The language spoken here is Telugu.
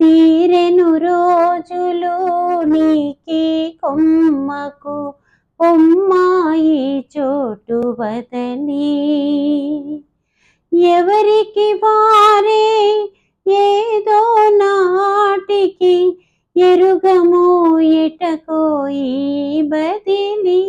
తీరెను రోజులు నీకి కొమ్మకు కొమ్మాయి చోటు బదలి ఎవరికి వారే ఏదో నాటికి ఎరుగము ఎటకో ఈ బదిలీ